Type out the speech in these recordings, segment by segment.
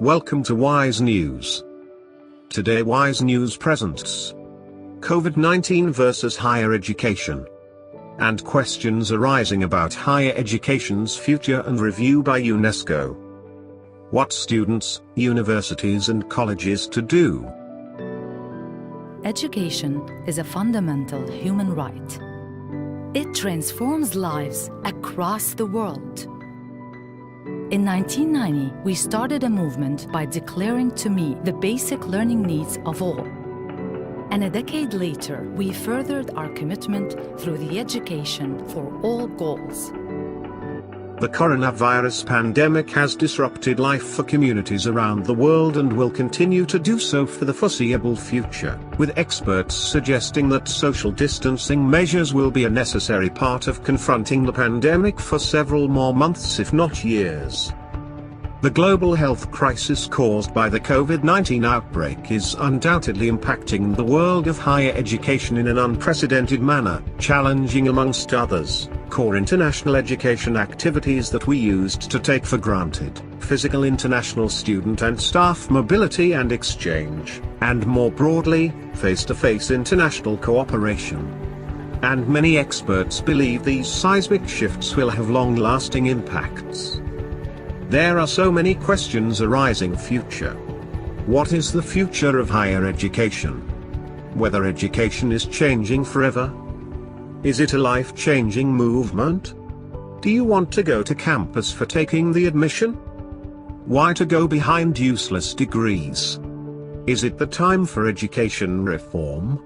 Welcome to Wise News. Today Wise News presents COVID-19 versus higher education, and questions arising about higher education's future and review by UNESCO. What students, universities and colleges to do? Education is a fundamental human right. It transforms lives across the world. In 1990, we started a movement by declaring to meet the basic learning needs of all. And a decade later, we furthered our commitment through the Education for All goals. The coronavirus pandemic has disrupted life for communities around the world and will continue to do so for the foreseeable future, with experts suggesting that social distancing measures will be a necessary part of confronting the pandemic for several more months if not years. The global health crisis caused by the COVID-19 outbreak is undoubtedly impacting the world of higher education in an unprecedented manner, challenging amongst others, core international education activities that we used to take for granted, physical international student and staff mobility and exchange, and more broadly, face-to-face international cooperation. And many experts believe these seismic shifts will have long-lasting impacts. There are so many questions arising. Future. What is the future of higher education? Whether education is changing forever? Is it a life-changing movement? Do you want to go to campus for taking the admission? Why to go behind useless degrees? Is it the time for education reform?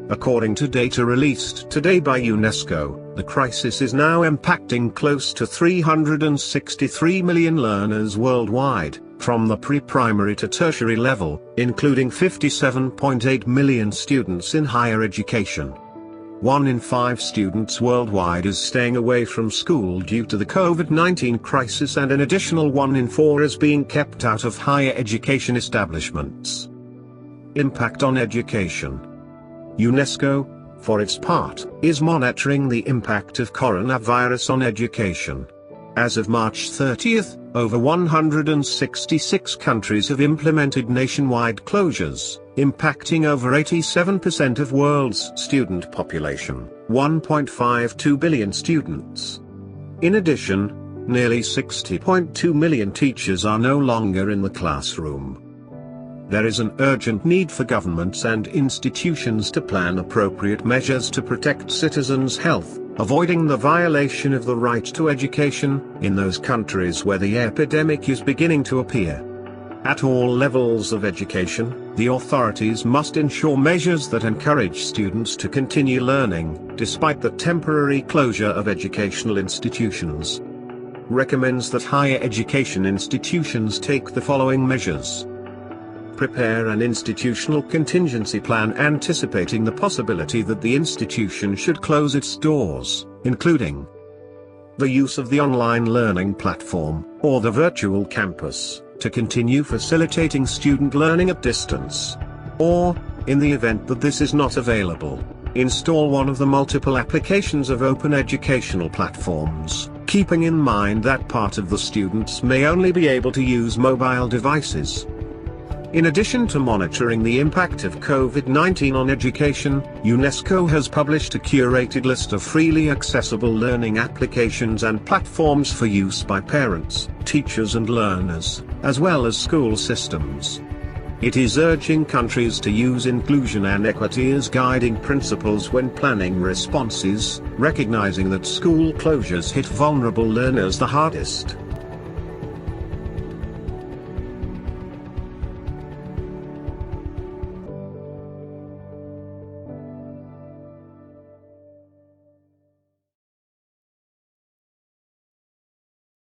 According to data released today by UNESCO, the crisis is now impacting close to 363 million learners worldwide, from the pre-primary to tertiary level, including 57.8 million students in higher education. 1 in 5 students worldwide is staying away from school due to the COVID-19 crisis, and an additional 1 in 4 is being kept out of higher education establishments. Impact on education. UNESCO, for its part, is monitoring the impact of coronavirus on education. As of March 30th, over 166 countries have implemented nationwide closures, impacting over 87% of world's student population, 1.52 billion students. In addition, nearly 60.2 million teachers are no longer in the classroom. There is an urgent need for governments and institutions to plan appropriate measures to protect citizens' health, avoiding the violation of the right to education, in those countries where the epidemic is beginning to appear. At all levels of education, the authorities must ensure measures that encourage students to continue learning, despite the temporary closure of educational institutions. Recommends that higher education institutions take the following measures. Prepare an institutional contingency plan anticipating the possibility that the institution should close its doors, including the use of the online learning platform, or the virtual campus, to continue facilitating student learning at distance. Or, in the event that this is not available, install one of the multiple applications of open educational platforms, keeping in mind that part of the students may only be able to use mobile devices. In addition to monitoring the impact of COVID-19 on education, UNESCO has published a curated list of freely accessible learning applications and platforms for use by parents, teachers and learners, as well as school systems. It is urging countries to use inclusion and equity as guiding principles when planning responses, recognizing that school closures hit vulnerable learners the hardest.